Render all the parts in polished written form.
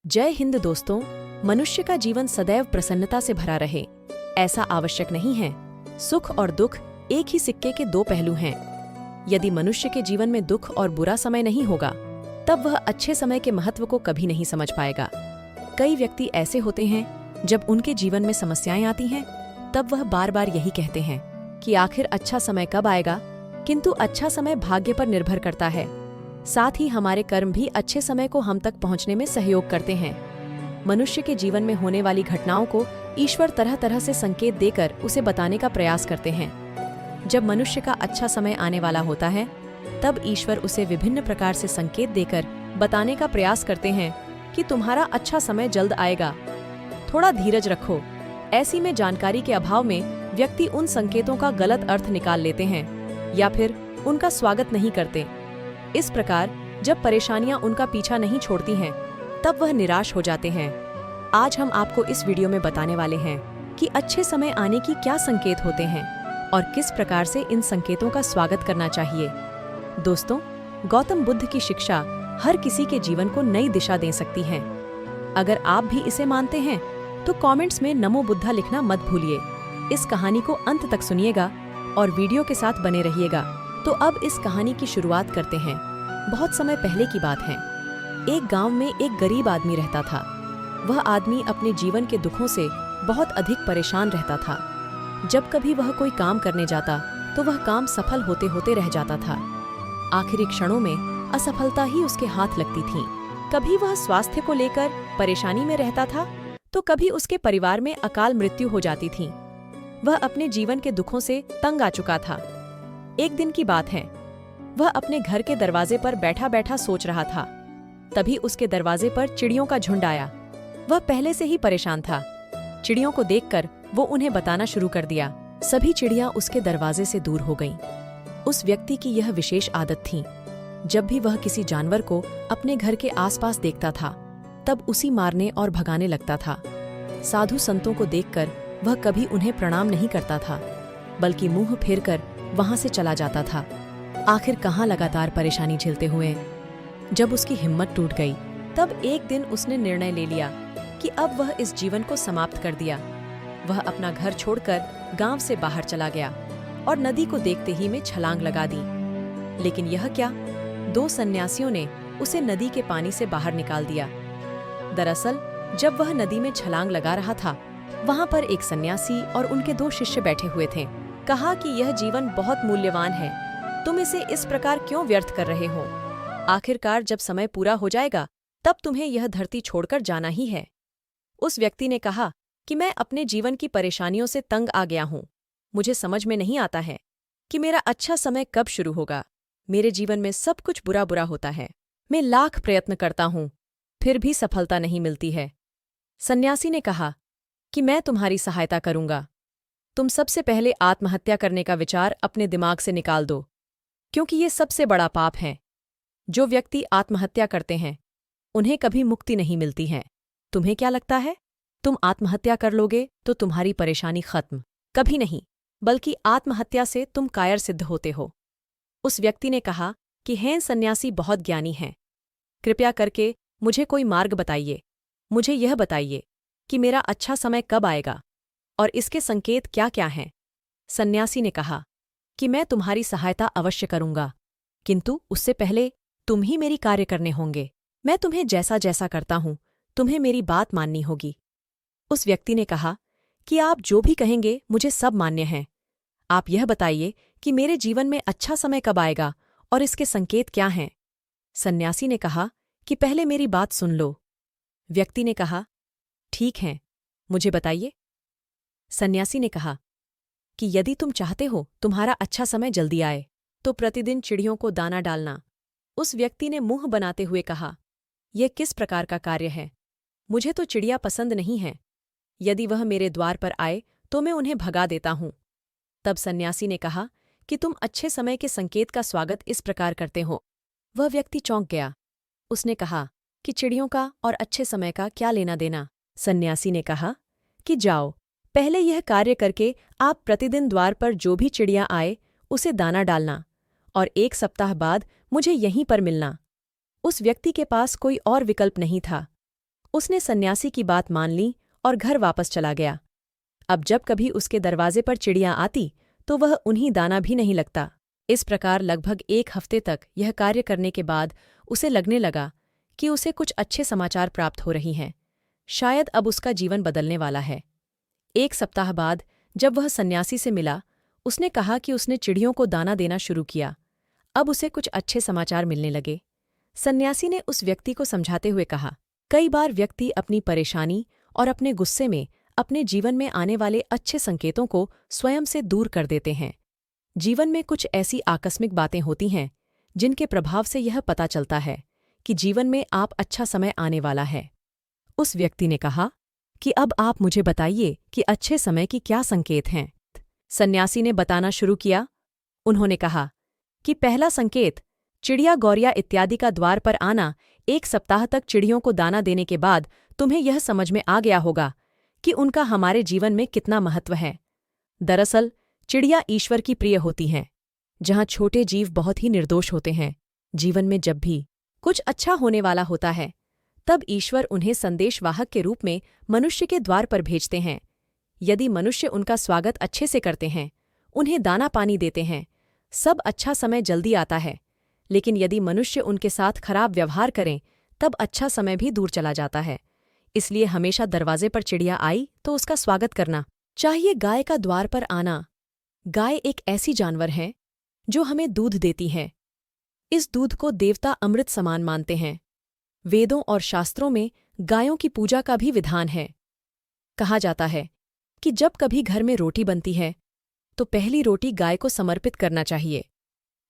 जय हिंद दोस्तों। मनुष्य का जीवन सदैव प्रसन्नता से भरा रहे, ऐसा आवश्यक नहीं है। सुख और दुख एक ही सिक्के के दो पहलू हैं। यदि मनुष्य के जीवन में दुख और बुरा समय नहीं होगा, तब वह अच्छे समय के महत्व को कभी नहीं समझ पाएगा। कई व्यक्ति ऐसे होते हैं, जब उनके जीवन में समस्याएं आती हैं, तब वह बार बार यही कहते हैं कि आखिर अच्छा समय कब आएगा। किंतु अच्छा समय भाग्य पर निर्भर करता है। साथ ही हमारे कर्म भी अच्छे समय को हम तक पहुंचने में सहयोग करते हैं। मनुष्य के जीवन में होने वाली घटनाओं को ईश्वर तरह तरह से संकेत देकर उसे बताने का प्रयास करते हैं। जब मनुष्य का अच्छा समय आने वाला होता है, तब ईश्वर उसे विभिन्न प्रकार से संकेत देकर बताने का प्रयास करते हैं कि तुम्हारा अच्छा समय जल्द आएगा, थोड़ा धीरज रखो। ऐसी में जानकारी के अभाव में व्यक्ति उन संकेतों का गलत अर्थ निकाल लेते हैं या फिर उनका स्वागत नहीं करते। इस प्रकार जब परेशानियां उनका पीछा नहीं छोड़ती हैं, तब वह निराश हो जाते हैं। आज हम आपको इस वीडियो में बताने वाले हैं कि अच्छे समय आने की क्या संकेत होते हैं और किस प्रकार से इन संकेतों का स्वागत करना चाहिए। दोस्तों, गौतम बुद्ध की शिक्षा हर किसी के जीवन को नई दिशा दे सकती है। अगर आप भी इसे मानते हैं तो कमेंट्स में नमो बुद्धा लिखना मत भूलिए। इस कहानी को अंत तक सुनिएगा और वीडियो के साथ बने रहिएगा। तो अब इस कहानी की शुरुआत करते हैं। बहुत समय पहले की बात है। एक गांव में एक गरीब आदमी रहता था। वह आदमी अपने जीवन के दुखों से बहुत अधिक परेशान रहता था। जब कभी वह कोई काम करने जाता तो वह काम सफल होते होते रह जाता था। आखिरी क्षणों में असफलता ही उसके हाथ लगती थी। कभी वह स्वास्थ्य को लेकर परेशानी में रहता था तो कभी उसके परिवार में अकाल मृत्यु हो जाती थी। वह अपने जीवन के दुखों से तंग आ चुका था। एक दिन की बात है, वह अपने घर के दरवाजे पर बैठा बैठा सोच रहा था। तभी उसके दरवाजे पर चिड़ियों का झुंड आया। वह पहले से ही परेशान था। चिड़ियों को देखकर वो उन्हें बताना शुरू कर दिया। सभी चिड़ियां उसके दरवाजे से दूर हो गईं। उस व्यक्ति की यह विशेष आदत थी, जब भी वह किसी जानवर को अपने घर के आसपास देखता था, तब उसी मारने और भगाने लगता था। साधु संतों को देखकर वह कभी उन्हें प्रणाम नहीं करता था, बल्कि मुंह फेरकर वहां से चला जाता था। आखिर कहाँ लगातार परेशानी झेलते हुए जब उसकी हिम्मत टूट गई, तब एक दिन उसने निर्णय ले लिया कि अब वह इस जीवन को समाप्त कर दिया। वह अपना घर छोड़कर गांव से बाहर चला गया और नदी को देखते ही में छलांग लगा दी। लेकिन यह क्या, दो सन्यासियों ने उसे नदी के पानी से बाहर निकाल दिया। दरअसल जब वह नदी में छलांग लगा रहा था, वहां पर एक सन्यासी और उनके दो शिष्य बैठे हुए थे। कहा कि यह जीवन बहुत मूल्यवान है, तुम इसे इस प्रकार क्यों व्यर्थ कर रहे हो। आखिरकार जब समय पूरा हो जाएगा, तब तुम्हें यह धरती छोड़कर जाना ही है। उस व्यक्ति ने कहा कि मैं अपने जीवन की परेशानियों से तंग आ गया हूँ। मुझे समझ में नहीं आता है कि मेरा अच्छा समय कब शुरू होगा। मेरे जीवन में सब कुछ बुरा बुरा होता है। मैं लाख प्रयत्न करता हूँ, फिर भी सफलता नहीं मिलती है। सन्यासी ने कहा कि मैं तुम्हारी सहायता करूंगा। तुम सबसे पहले आत्महत्या करने का विचार अपने दिमाग से निकाल दो, क्योंकि ये सबसे बड़ा पाप है। जो व्यक्ति आत्महत्या करते हैं, उन्हें कभी मुक्ति नहीं मिलती है। तुम्हें क्या लगता है, तुम आत्महत्या कर लोगे तो तुम्हारी परेशानी खत्म? कभी नहीं, बल्कि आत्महत्या से तुम कायर सिद्ध होते हो। उस व्यक्ति ने कहा कि हैं सन्यासी बहुत ज्ञानी हैं, कृपया करके मुझे कोई मार्ग बताइए। मुझे यह बताइए कि मेरा अच्छा समय कब आएगा और इसके संकेत क्या क्या हैं। सन्यासी ने कहा कि मैं तुम्हारी सहायता अवश्य करूंगा, किंतु उससे पहले तुम ही मेरी कार्य करने होंगे। मैं तुम्हें जैसा जैसा करता हूं, तुम्हें मेरी बात माननी होगी। उस व्यक्ति ने कहा कि आप जो भी कहेंगे मुझे सब मान्य है। आप यह बताइए कि मेरे जीवन में अच्छा समय कब आएगा और इसके संकेत क्या हैं। सन्यासी ने कहा कि पहले मेरी बात सुन लो। व्यक्ति ने कहा, ठीक है, मुझे बताइए। सन्यासी ने कहा कि यदि तुम चाहते हो तुम्हारा अच्छा समय जल्दी आए, तो प्रतिदिन चिड़ियों को दाना डालना। उस व्यक्ति ने मुंह बनाते हुए कहा, यह किस प्रकार का कार्य है? मुझे तो चिड़िया पसंद नहीं है। यदि वह मेरे द्वार पर आए तो मैं उन्हें भगा देता हूं। तब सन्यासी ने कहा कि तुम अच्छे समय के संकेत का स्वागत इस प्रकार करते हो। वह व्यक्ति चौंक गया। उसने कहा कि चिड़ियों का और अच्छे समय का क्या लेना देना। सन्यासी ने कहा कि जाओ, पहले यह कार्य करके आप प्रतिदिन द्वार पर जो भी चिड़िया आए उसे दाना डालना और 1 सप्ताह बाद मुझे यहीं पर मिलना। उस व्यक्ति के पास कोई और विकल्प नहीं था। उसने सन्यासी की बात मान ली और घर वापस चला गया। अब जब कभी उसके दरवाजे पर चिड़ियाँ आती तो वह उन्हीं दाना भी नहीं लगता। इस प्रकार लगभग 1 हफ्ते तक यह कार्य करने के बाद उसे लगने लगा कि उसे कुछ अच्छे समाचार प्राप्त हो रही हैं। शायद अब उसका जीवन बदलने वाला है। 1 सप्ताह बाद जब वह सन्यासी से मिला, उसने कहा कि उसने चिड़ियों को दाना देना शुरू किया। अब उसे कुछ अच्छे समाचार मिलने लगे। सन्यासी ने उस व्यक्ति को समझाते हुए कहा, कई बार व्यक्ति अपनी परेशानी और अपने गुस्से में अपने जीवन में आने वाले अच्छे संकेतों को स्वयं से दूर कर देते हैं। जीवन में कुछ ऐसी आकस्मिक बातें होती हैं जिनके प्रभाव से यह पता चलता है कि जीवन में आप अच्छा समय आने वाला है। उस व्यक्ति ने कहा कि अब आप मुझे बताइए कि अच्छे समय की क्या संकेत हैं। सन्यासी ने बताना शुरू किया। उन्होंने कहा कि पहला संकेत, चिड़िया गौरिया इत्यादि का द्वार पर आना। 1 सप्ताह तक चिड़ियों को दाना देने के बाद तुम्हें यह समझ में आ गया होगा कि उनका हमारे जीवन में कितना महत्व है। दरअसल चिड़िया ईश्वर की प्रिय होती हैं। जहाँ छोटे जीव बहुत ही निर्दोष होते हैं, जीवन में जब भी कुछ अच्छा होने वाला होता है तब ईश्वर उन्हें संदेशवाहक के रूप में मनुष्य के द्वार पर भेजते हैं। यदि मनुष्य उनका स्वागत अच्छे से करते हैं, उन्हें दाना पानी देते हैं, सब अच्छा समय जल्दी आता है। लेकिन यदि मनुष्य उनके साथ खराब व्यवहार करें तब अच्छा समय भी दूर चला जाता है। इसलिए हमेशा दरवाजे पर चिड़िया आई तो उसका स्वागत करना चाहिए। गाय का द्वार पर आना। गाय एक ऐसी जानवर है जो हमें दूध देती है। इस दूध को देवता अमृत समान मानते हैं। वेदों और शास्त्रों में गायों की पूजा का भी विधान है। कहा जाता है कि जब कभी घर में रोटी बनती है तो पहली रोटी गाय को समर्पित करना चाहिए।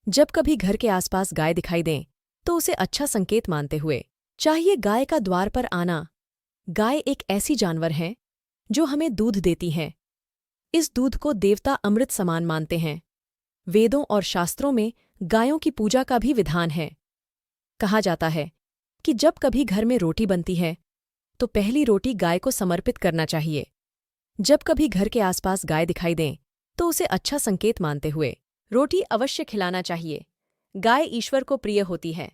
जब कभी घर के आसपास गाय दिखाई दें तो उसे अच्छा संकेत मानते हुए चाहिए गाय का द्वार पर आना। गाय एक ऐसी जानवर है जो हमें दूध देती है। इस दूध को देवता अमृत समान मानते हैं। वेदों और शास्त्रों में गायों की पूजा का भी विधान है। कहा जाता है कि जब कभी घर में रोटी बनती है तो पहली रोटी गाय को समर्पित करना चाहिए। जब कभी घर के आसपास गाय दिखाई दें तो उसे अच्छा संकेत मानते हुए रोटी अवश्य खिलाना चाहिए। गाय ईश्वर को प्रिय होती है।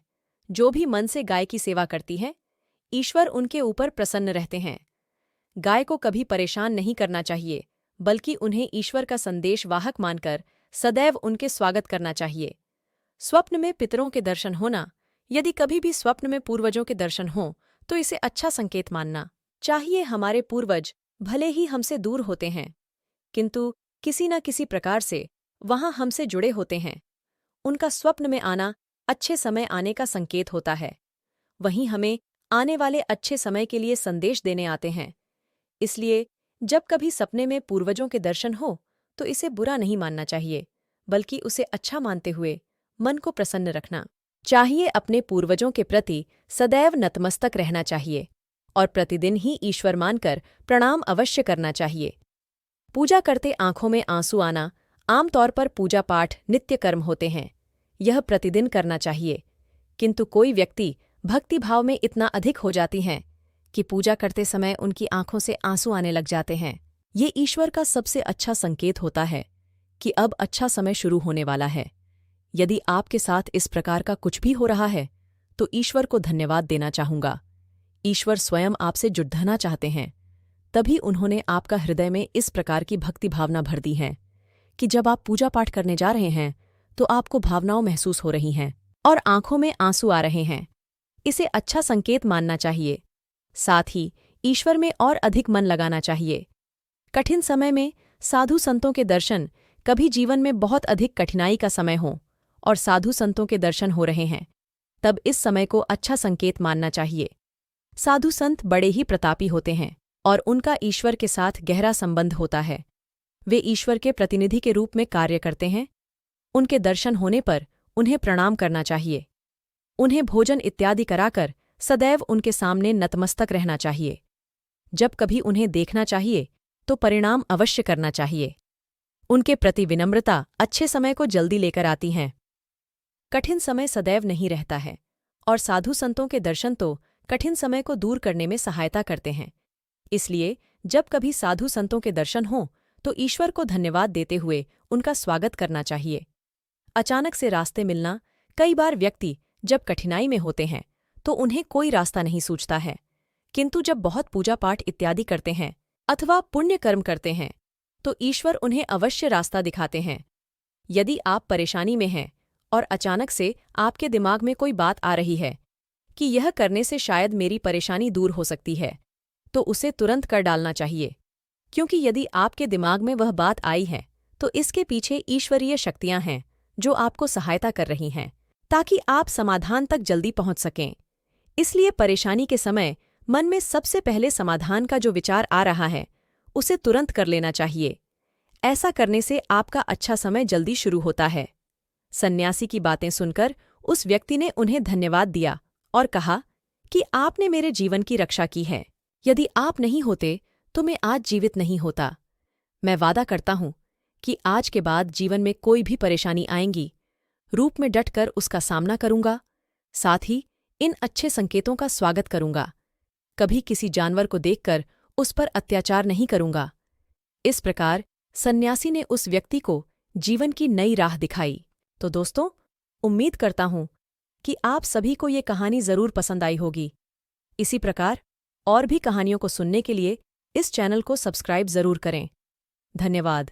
जो भी मन से गाय की सेवा करती है, ईश्वर उनके ऊपर प्रसन्न रहते हैं। गाय को कभी परेशान नहीं करना चाहिए, बल्कि उन्हें ईश्वर का संदेश वाहक मानकर सदैव उनके स्वागत करना चाहिए। स्वप्न में पितरों के दर्शन होना। यदि कभी भी स्वप्न में पूर्वजों के दर्शन हों तो इसे अच्छा संकेत मानना चाहिए। हमारे पूर्वज भले ही हमसे दूर होते हैं, किंतु किसी न किसी प्रकार से वहां हमसे जुड़े होते हैं। उनका स्वप्न में आना अच्छे समय आने का संकेत होता है। वहीं हमें आने वाले अच्छे समय के लिए संदेश देने आते हैं। इसलिए जब कभी सपने में पूर्वजों के दर्शन हो तो इसे बुरा नहीं मानना चाहिए, बल्कि उसे अच्छा मानते हुए मन को प्रसन्न रखना चाहिए। अपने पूर्वजों के प्रति सदैव नतमस्तक रहना चाहिए और प्रतिदिन ही ईश्वर मानकर प्रणाम अवश्य करना चाहिए। पूजा करते आंखों में आंसू आना आमतौर पर पूजा पाठ नित्य कर्म होते हैं। यह प्रतिदिन करना चाहिए, किंतु कोई व्यक्ति भक्तिभाव में इतना अधिक हो जाती हैं कि पूजा करते समय उनकी आंखों से आंसू आने लग जाते हैं। ये ईश्वर का सबसे अच्छा संकेत होता है कि अब अच्छा समय शुरू होने वाला है। यदि आपके साथ इस प्रकार का कुछ भी हो रहा है तो ईश्वर को धन्यवाद देना चाहूंगा। ईश्वर स्वयं आपसे जुड़ना चाहते हैं, तभी उन्होंने आपका हृदय में इस प्रकार की भक्ति भावना भर दी है कि जब आप पूजा पाठ करने जा रहे हैं तो आपको भावनाओं महसूस हो रही हैं और आंखों में आंसू आ रहे हैं। इसे अच्छा संकेत मानना चाहिए। साथ ही ईश्वर में और अधिक मन लगाना चाहिए। कठिन समय में साधु संतों के दर्शन, कभी जीवन में बहुत अधिक कठिनाई का समय हो और साधु संतों के दर्शन हो रहे हैं, तब इस समय को अच्छा संकेत मानना चाहिए। साधु संत बड़े ही प्रतापी होते हैं और उनका ईश्वर के साथ गहरा संबंध होता है। वे ईश्वर के प्रतिनिधि के रूप में कार्य करते हैं। उनके दर्शन होने पर उन्हें प्रणाम करना चाहिए। उन्हें भोजन इत्यादि कराकर सदैव उनके सामने नतमस्तक रहना चाहिए। जब कभी उन्हें देखना चाहिए तो परिणाम अवश्य करना चाहिए। उनके प्रति विनम्रता अच्छे समय को जल्दी लेकर आती हैं। कठिन समय सदैव नहीं रहता है और साधु संतों के दर्शन तो कठिन समय को दूर करने में सहायता करते हैं। इसलिए जब कभी साधु संतों के दर्शन हों तो ईश्वर को धन्यवाद देते हुए उनका स्वागत करना चाहिए। अचानक से रास्ते मिलना। कई बार व्यक्ति जब कठिनाई में होते हैं तो उन्हें कोई रास्ता नहीं सूझता है। किंतु जब बहुत पूजा पाठ इत्यादि करते हैं अथवा पुण्य कर्म करते हैं तो ईश्वर उन्हें अवश्य रास्ता दिखाते हैं। यदि आप परेशानी में हैं और अचानक से आपके दिमाग में कोई बात आ रही है कि यह करने से शायद मेरी परेशानी दूर हो सकती है, तो उसे तुरंत कर डालना चाहिए, क्योंकि यदि आपके दिमाग में वह बात आई है तो इसके पीछे ईश्वरीय शक्तियां हैं जो आपको सहायता कर रही हैं ताकि आप समाधान तक जल्दी पहुंच सकें। इसलिए परेशानी के समय मन में सबसे पहले समाधान का जो विचार आ रहा है उसे तुरंत कर लेना चाहिए। ऐसा करने से आपका अच्छा समय जल्दी शुरू होता है। सन्यासी की बातें सुनकर उस व्यक्ति ने उन्हें धन्यवाद दिया और कहा कि आपने मेरे जीवन की रक्षा की है। यदि आप नहीं होते तो मैं आज जीवित नहीं होता। मैं वादा करता हूं कि आज के बाद जीवन में कोई भी परेशानी आएंगी, रूप में डटकर उसका सामना करूंगा, साथ ही इन अच्छे संकेतों का स्वागत करूंगा। कभी किसी जानवर को देखकर उस पर अत्याचार नहीं करूंगा। इस प्रकार सन्यासी ने उस व्यक्ति को जीवन की नई राह दिखाई। तो दोस्तों, उम्मीद करता हूं कि आप सभी को ये कहानी जरूर पसंद आई होगी। इसी प्रकार और भी कहानियों को सुनने के लिए इस चैनल को सब्सक्राइब जरूर करें। धन्यवाद।